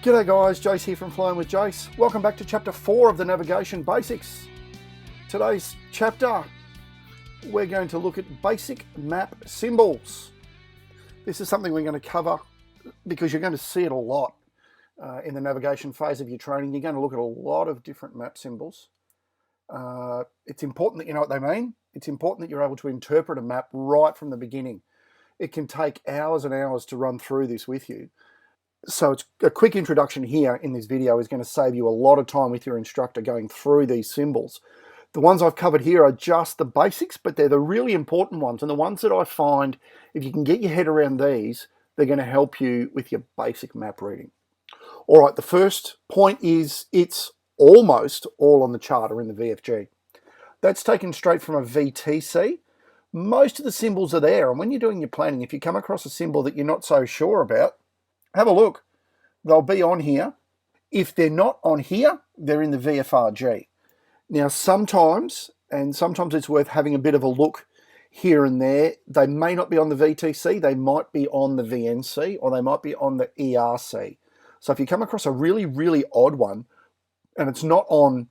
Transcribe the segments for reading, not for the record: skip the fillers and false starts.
G'day guys, Jace here from Flying with Jace. Welcome back to chapter 4 of the navigation basics. Today's chapter, we're going to look at basic map symbols. This is something we're going to cover because you're going to see it a lot in the navigation phase of your training. You're going to look at a lot of different map symbols. It's important that you know what they mean. It's important that you're able to interpret a map right from the beginning. It can take hours and hours to run through this with you. So it's a quick introduction here in this video is going to save you a lot of time with your instructor going through these symbols. The ones I've covered here are just the basics, but they're the really important ones. And the ones that I find, if you can get your head around these, they're going to help you with your basic map reading. All right, the first point is it's almost all on the chart or in the VFG. That's taken straight from a VTC. Most of the symbols are there. And when you're doing your planning, if you come across a symbol that you're not so sure about, have a look. They'll be on here. If they're not on here, they're in the VFRG. Now, sometimes it's worth having a bit of a look here and there. They may not be on the VTC. They might be on the VNC, or they might be on the ERC. So if you come across a really, really odd one, and it's not on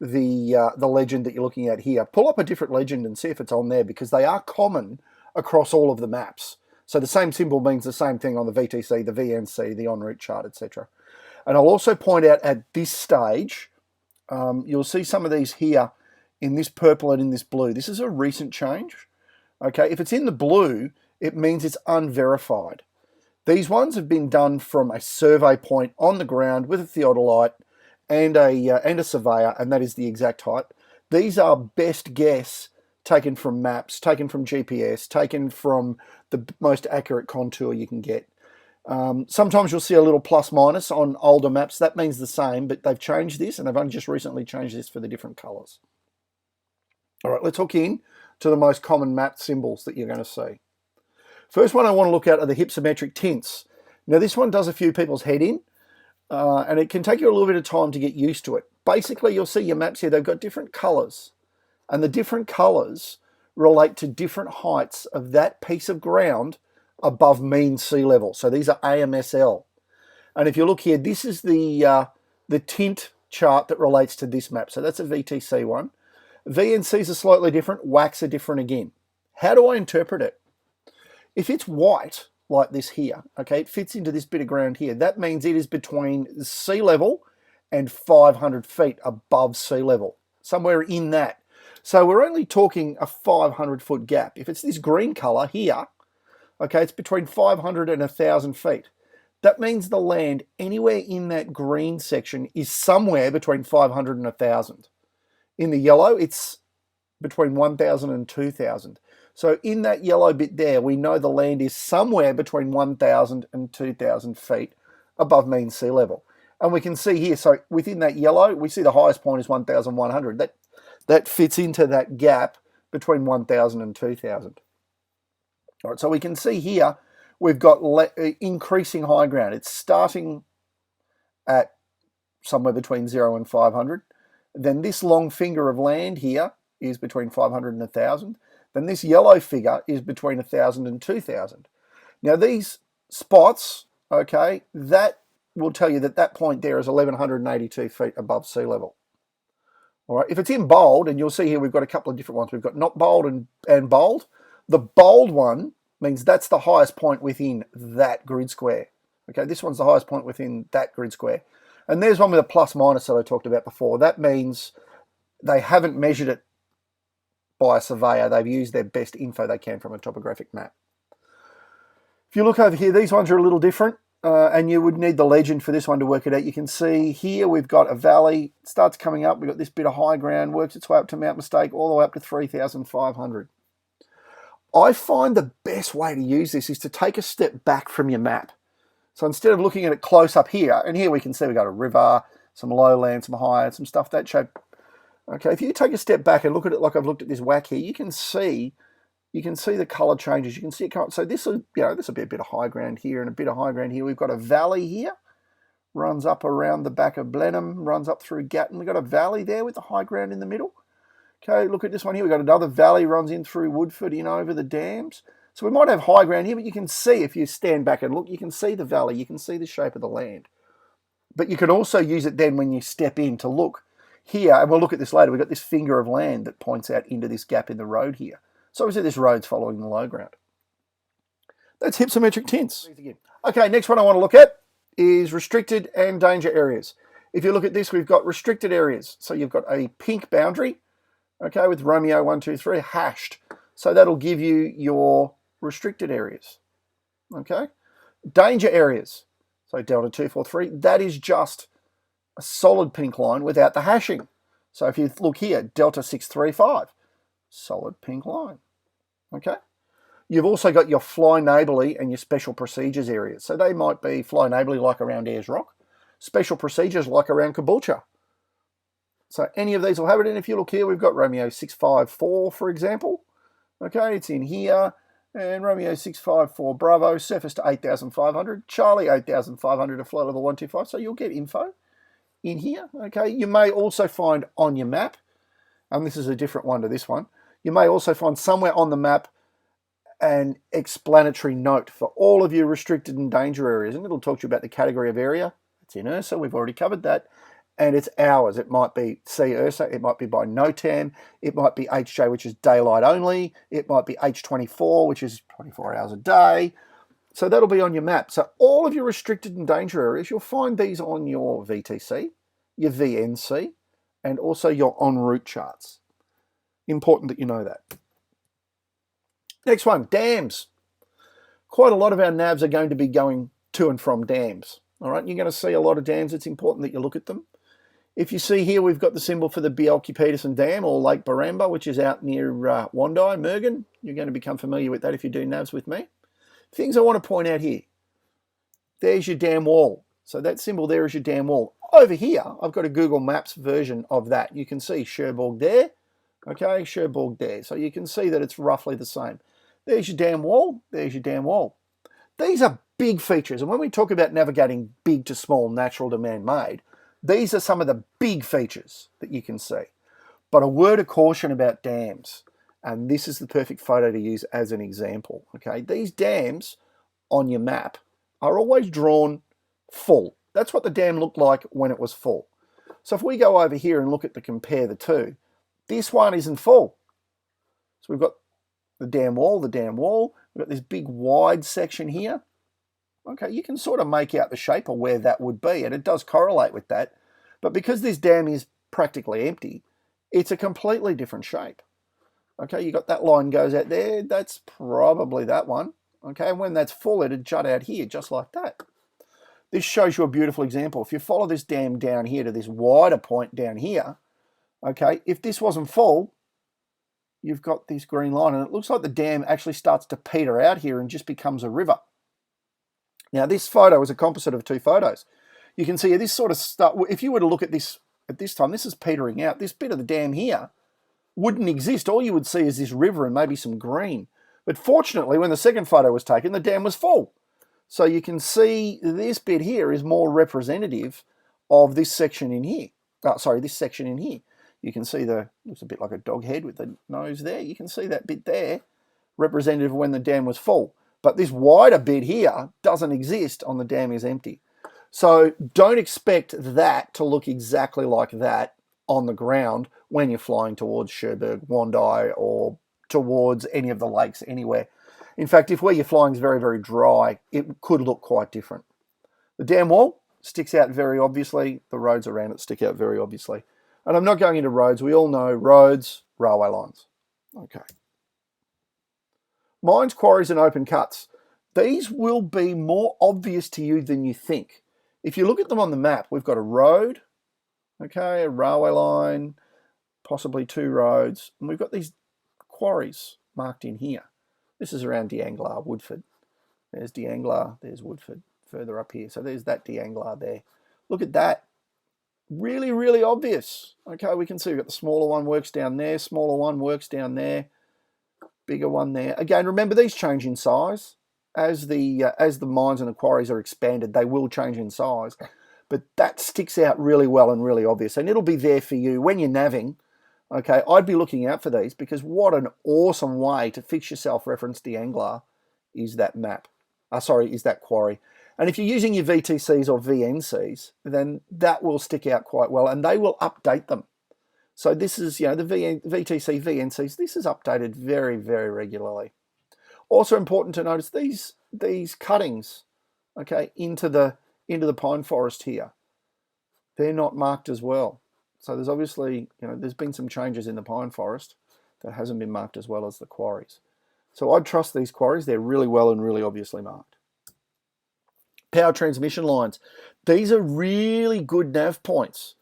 the legend that you're looking at here, pull up a different legend and see if it's on there, because they are common across all of the maps. So the same symbol means the same thing on the VTC, the VNC, the en route chart, etc. And I'll also point out at this stage, you'll see some of these here in this purple and in this blue. This is a recent change. Okay, if it's in the blue, it means it's unverified. These ones have been done from a survey point on the ground with a theodolite and a surveyor, and that is the exact height. These are best guess taken from maps, taken from GPS, taken from the most accurate contour you can get. Sometimes you'll see a little plus minus on older maps. That means the same, but they've changed this, and they've only just recently changed this for the different colors. All right, let's hook in to the most common map symbols that you're going to see. First one I want to look at are the hypsometric tints. Now this one does a few people's head in, and it can take you a little bit of time to get used to it. Basically, you'll see your maps here, they've got different colors. And the different colors relate to different heights of that piece of ground above mean sea level. So these are AMSL. And if you look here, this is the tint chart that relates to this map. So that's a VTC one. VNCs are slightly different. WACs are different again. How do I interpret it? If it's white, like this here, okay, it fits into this bit of ground here. That means it is between sea level and 500 feet above sea level, somewhere in that. So we're only talking a 500-foot gap. If it's this green color here, okay, it's between 500 and 1,000 feet. That means the land anywhere in that green section is somewhere between 500 and 1,000. In the yellow, it's between 1,000 and 2,000. So in that yellow bit there, we know the land is somewhere between 1,000 and 2,000 feet above mean sea level. And we can see here, so within that yellow, we see the highest point is 1,100. That fits into that gap between 1,000 and 2,000. All right, so we can see here we've got increasing high ground. It's starting at somewhere between 0 and 500. Then this long finger of land here is between 500 and 1,000. Then this yellow figure is between 1,000 and 2,000. Now these spots, okay, that will tell you that that point there is 1,182 feet above sea level. All right, if it's in bold, and you'll see here we've got a couple of different ones. We've got not bold and bold. The bold one means that's the highest point within that grid square. Okay, this one's the highest point within that grid square. And there's one with a plus minus that I talked about before. That means they haven't measured it by a surveyor. They've used their best info they can from a topographic map. If you look over here, these ones are a little different. And you would need the legend for this one to work it out. You can see here we've got a valley. It starts coming up. We've got this bit of high ground, works its way up to Mount Mistake, all the way up to 3,500. I find the best way to use this is to take a step back from your map. So instead of looking at it close up here, and here we can see we've got a river, some lowland, some high, some stuff that shape. Okay, if you take a step back and look at it like I've looked at this whack here, you can see the color changes. You can see it come up. So this will, this will be a bit of high ground here and a bit of high ground here. We've got a valley here, runs up around the back of Blenheim, runs up through Gatton. We've got a valley there with the high ground in the middle. Okay, look at this one here. We've got another valley runs in through Woodford, in over the dams. So we might have high ground here, but you can see, if you stand back and look, you can see the valley, you can see the shape of the land. But you can also use it then when you step in to look here, and we'll look at this later. We've got this finger of land that points out into this gap in the road here. So obviously this road's following the low ground. That's hypsometric tints. Okay, next one I want to look at is restricted and danger areas. If you look at this, we've got restricted areas. So you've got a pink boundary, okay, with Romeo 1, 2, 3 hashed. So that'll give you your restricted areas, okay? Danger areas, so delta 243, that is just a solid pink line without the hashing. So if you look here, delta 635, solid pink line, okay? You've also got your fly neighbourly and your special procedures areas. So they might be fly neighbourly like around Ayers Rock, special procedures like around Caboolture. So any of these will have it. And if you look here, we've got Romeo 654, for example. Okay, it's in here. And Romeo 654 Bravo, surface to 8,500. Charlie 8,500 to flight level 125. So you'll get info in here. Okay, you may also find on your map, and this is a different one to this one, you may also find somewhere on the map an explanatory note for all of your restricted and danger areas. And it'll talk to you about the category of area. It's in Ursa, we've already covered that. And it's hours. It might be C Ursa, it might be by NOTAM, it might be HJ, which is daylight only, it might be H24, which is 24 hours a day. So that'll be on your map. So all of your restricted and danger areas, you'll find these on your VTC, your VNC, and also your en route charts. Important that you know that. Next one, dams. Quite a lot of our navs are going to be going to and from dams. All right, you're going to see a lot of dams. It's important that you look at them. If you see here, we've got the symbol for the Bjelke-Petersen Dam, or Lake Baramba, which is out near Wandai, Mergen. You're going to become familiar with that if you do navs with me. Things I want to point out here. There's your dam wall. So that symbol there is your dam wall. Over here, I've got a Google Maps version of that. You can see Cherbourg there, okay, Cherbourg there. So you can see that it's roughly the same. There's your dam wall, there's your dam wall. These are big features, and when we talk about navigating big to small, natural to man-made, these are some of the big features that you can see. But a word of caution about dams, and this is the perfect photo to use as an example. Okay, these dams on your map are always drawn full. That's what the dam looked like when it was full. So if we go over here and look at compare the two, this one isn't full. So we've got the dam wall, we've got this big wide section here. Okay, you can sort of make out the shape of where that would be, and it does correlate with that. But because this dam is practically empty, it's a completely different shape. Okay, you got that line goes out there, that's probably that one. Okay, and when that's full, it'd jut out here, just like that. This shows you a beautiful example. If you follow this dam down here to this wider point down here, okay, if this wasn't full, you've got this green line, and it looks like the dam actually starts to peter out here and just becomes a river. Now, this photo is a composite of two photos. You can see this sort of stuff. If you were to look at this time, this is petering out. This bit of the dam here wouldn't exist. All you would see is this river and maybe some green. But fortunately, when the second photo was taken, the dam was full. So you can see this bit here is more representative of this section in here. This section in here. You can see looks a bit like a dog head with the nose there. You can see that bit there, representative of when the dam was full. But this wider bit here doesn't exist on the dam is empty. So don't expect that to look exactly like that on the ground when you're flying towards Cherbourg, Wandai, or towards any of the lakes anywhere. In fact, if where you're flying is very, very dry, it could look quite different. The dam wall sticks out very obviously. The roads around it stick out very obviously. And I'm not going into roads. We all know roads, railway lines. Okay. Mines, quarries, and open cuts. These will be more obvious to you than you think. If you look at them on the map, we've got a road, okay, a railway line, possibly two roads, and we've got these quarries marked in here. This is around D'Anglar, Woodford. There's D'Anglar, there's Woodford, further up here. So there's that D'Anglar there. Look at that. Really, really obvious. Okay, we can see we've got the smaller one works down there, smaller one works down there, bigger one there. Again, remember these change in size. As the mines and the quarries are expanded, they will change in size. But that sticks out really well and really obvious. And it'll be there for you when you're navving. Okay, I'd be looking out for these because what an awesome way to fix yourself reference D'Anglar is that map. Is that quarry. And if you're using your VTCs or VNCs, then that will stick out quite well, and they will update them. So this is, the VTC, VNCs, this is updated very, very regularly. Also important to notice these cuttings, okay, into the pine forest here. They're not marked as well. So there's obviously, there's been some changes in the pine forest that hasn't been marked as well as the quarries. So I'd trust these quarries. They're really well and really obviously marked. Power transmission lines. These are really good nav points.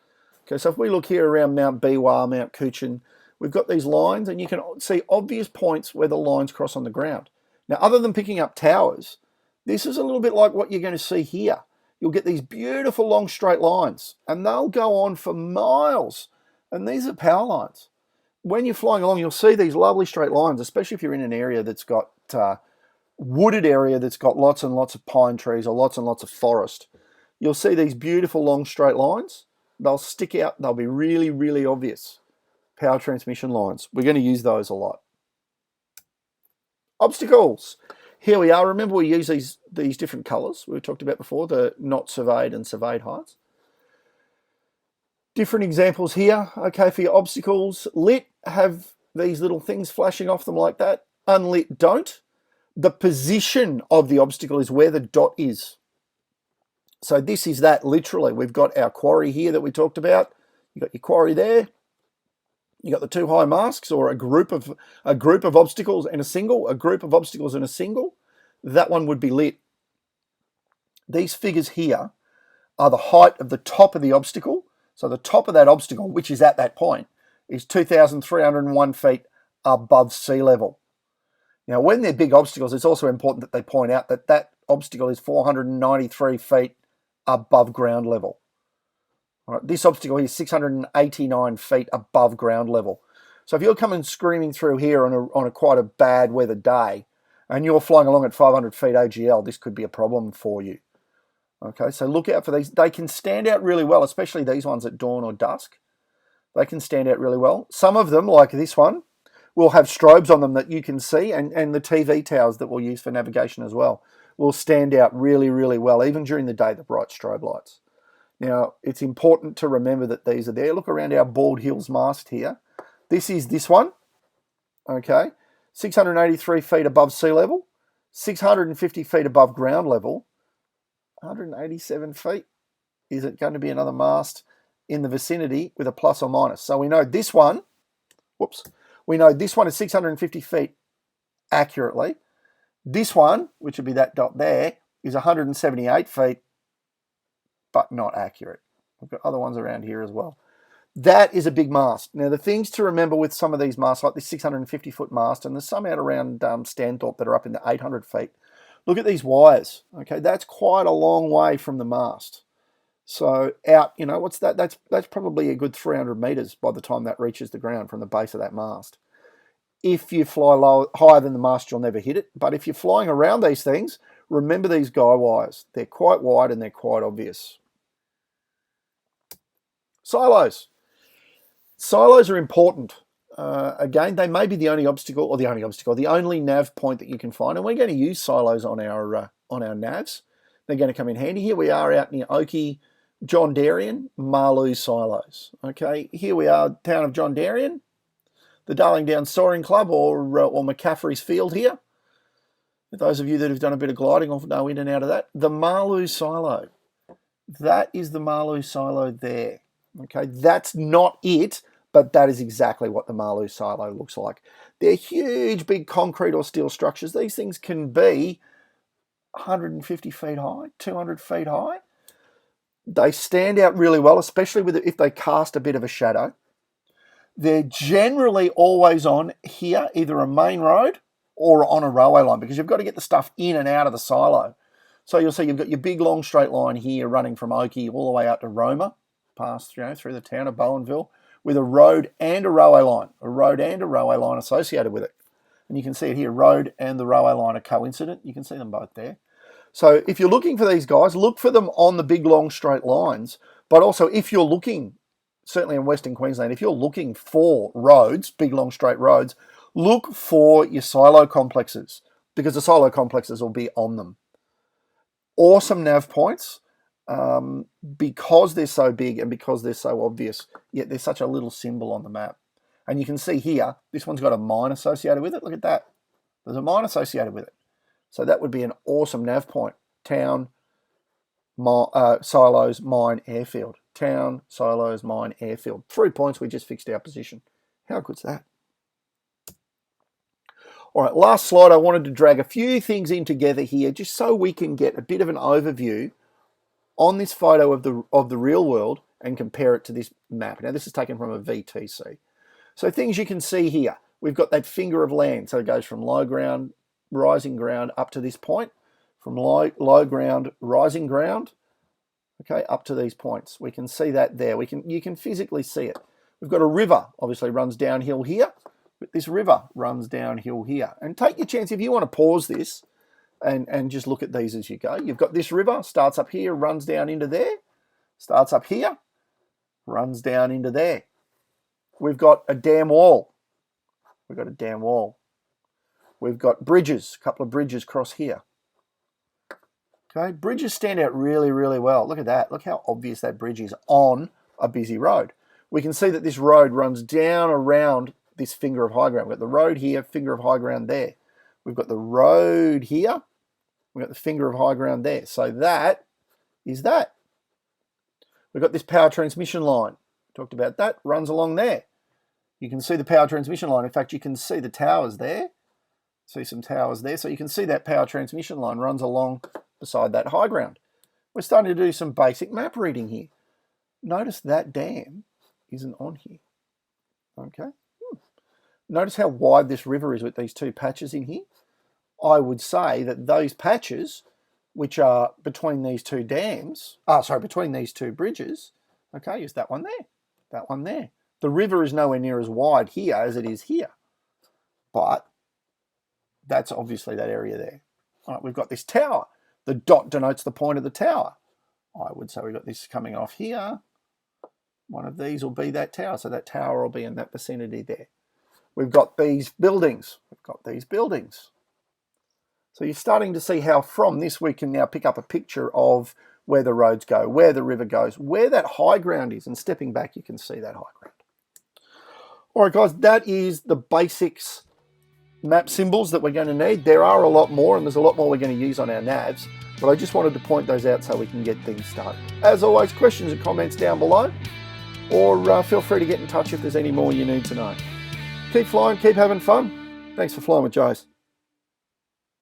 Okay, so if we look here around Mount Biwa, Mount Kuchin, we've got these lines, and you can see obvious points where the lines cross on the ground. Now, other than picking up towers, this is a little bit like what you're going to see here. You'll get these beautiful long straight lines, and they'll go on for miles. And these are power lines. When you're flying along, you'll see these lovely straight lines, especially if you're in an area that's got wooded area that's got lots and lots of pine trees or lots and lots of forest. You'll see these beautiful long straight lines. They'll stick out. They'll be really, really obvious. Power transmission lines. We're going to use those a lot. Obstacles. Here we are. Remember, we use these different colours we talked about before, the not surveyed and surveyed heights. Different examples here. Okay, for your obstacles, lit have these little things flashing off them like that. Unlit don't. The position of the obstacle is where the dot is. So this is that literally. We've got our quarry here that we talked about. You've got your quarry there. You've got the two high masks, or a group of obstacles and a single, a group of obstacles and a single. That one would be lit. These figures here are the height of the top of the obstacle. So the top of that obstacle, which is at that point, is 2,301 feet above sea level. Now, when they're big obstacles, it's also important that they point out that that obstacle is 493 feet above ground level. All right, this obstacle is 689 feet above ground level. So if you're coming screaming through here on a quite a bad weather day, and you're flying along at 500 feet AGL, this could be a problem for you. Okay, so look out for these. They can stand out really well, especially these ones at dawn or dusk. They can stand out really well. Some of them, like this one, will have strobes on them that you can see, and the TV towers that we'll use for navigation as well will stand out really, really well, even during the day, the bright strobe lights. Now, it's important to remember that these are there. Look around our Bald Hills mast here. This is this one, okay? 683 feet above sea level, 650 feet above ground level, 187 feet. Is it going to be another mast in the vicinity with a plus or minus? So we know this one, we know this one is 650 feet accurately. This one, which would be that dot there, is 178 feet, but not accurate. We've got other ones around here as well. That is a big mast. Now, the things to remember with some of these masts, like this 650-foot mast, and there's some out around Stanthorpe that are up in the 800 feet. Look at these wires. Okay, that's quite a long way from the mast. So out, what's that? That's probably a good 300 meters by the time that reaches the ground from the base of that mast. If you fly higher than the mast, you'll never hit it. But if you're flying around these things, remember these guy wires. They're quite wide and they're quite obvious. Silos. Silos are important. Again, they may be the only nav point that you can find, and we're going to use silos on our navs. They're going to come in handy. Here we are out near Oakey, John Darien, Marloo silos. Okay, here we are, town of John Darien, the Darling Downs Soaring Club, or McCaffrey's Field here. For those of you that have done a bit of gliding or know in and out of that, the Marloo silo. That is the Marloo silo there. Okay, that's not it, but that is exactly what the Marloo silo looks like. They're huge, big concrete or steel structures. These things can be 150 feet high, 200 feet high. They stand out really well, especially if they cast a bit of a shadow. They're generally always on here, either a main road or on a railway line, because you've got to get the stuff in and out of the silo. So you'll see you've got your big long straight line here running from Oakey all the way out to Roma, past through the town of Bowenville, with a road and a railway line associated with it. And you can see it here, road and the railway line are coincident. You can see them both there. So if you're looking for these guys, look for them on the big long straight lines. But also if you're looking, certainly in Western Queensland, if you're looking for roads, big long straight roads, look for your silo complexes, because the silo complexes will be on them. awesome nav points because they're so big and because they're so obvious, yet they're such a little symbol on the map. And you can see here, this one's got a mine associated with it. Look at that. There's a mine associated with it. So that would be an awesome nav point. Town, silos, mine, airfield. Town, silos, mine, airfield. 3 points, we just fixed our position. How good's that? All right, last slide, I wanted to drag a few things in together here just so we can get a bit of an overview on this photo of the real world and compare it to this map. Now, this is taken from a VTC. So things you can see here, we've got that finger of land. So it goes from low ground, rising ground up to this point, from low ground, rising ground, okay, up to these points. We can see that there. You can physically see it. We've got a river, obviously runs downhill here, but this river runs downhill here. And take your chance if you want to pause this and just look at these as you go. You've got this river, starts up here, runs down into there, starts up here, runs down into there. We've got a dam wall. We've got a dam wall. We've got bridges, a couple of bridges across here. Okay, bridges stand out really, really well. Look at that. Look how obvious that bridge is on a busy road. We can see that this road runs down around this finger of high ground. We've got the road here, finger of high ground there. We've got the road here. We've got the finger of high ground there. So that is that. We've got this power transmission line. Talked about that. Runs along there. You can see the power transmission line. In fact, you can see the towers there. See some towers there. So you can see that power transmission line runs along beside that high ground. We're starting to do some basic map reading here. Notice that dam isn't on here. Okay. Notice how wide this river is with these two patches in here. I would say that those patches, which are between these two dams, between these two bridges, okay, is that one there, that one there. The river is nowhere near as wide here as it is here, but that's obviously that area there. All right, we've got this tower. The dot denotes the point of the tower. I would say we've got this coming off here. One of these will be that tower, so that tower will be in that vicinity there. We've got these buildings. We've got these buildings. So you're starting to see how from this we can now pick up a picture of where the roads go, where the river goes, where that high ground is, and stepping back you can see that high ground. All right, guys, that is the basics map symbols that we're going to need. There are a lot more, and there's a lot more we're going to use on our navs, but I just wanted to point those out so we can get things started. As always, questions and comments down below, or feel free to get in touch if there's any more you need to know. Keep flying, keep having fun. Thanks for flying with Jace.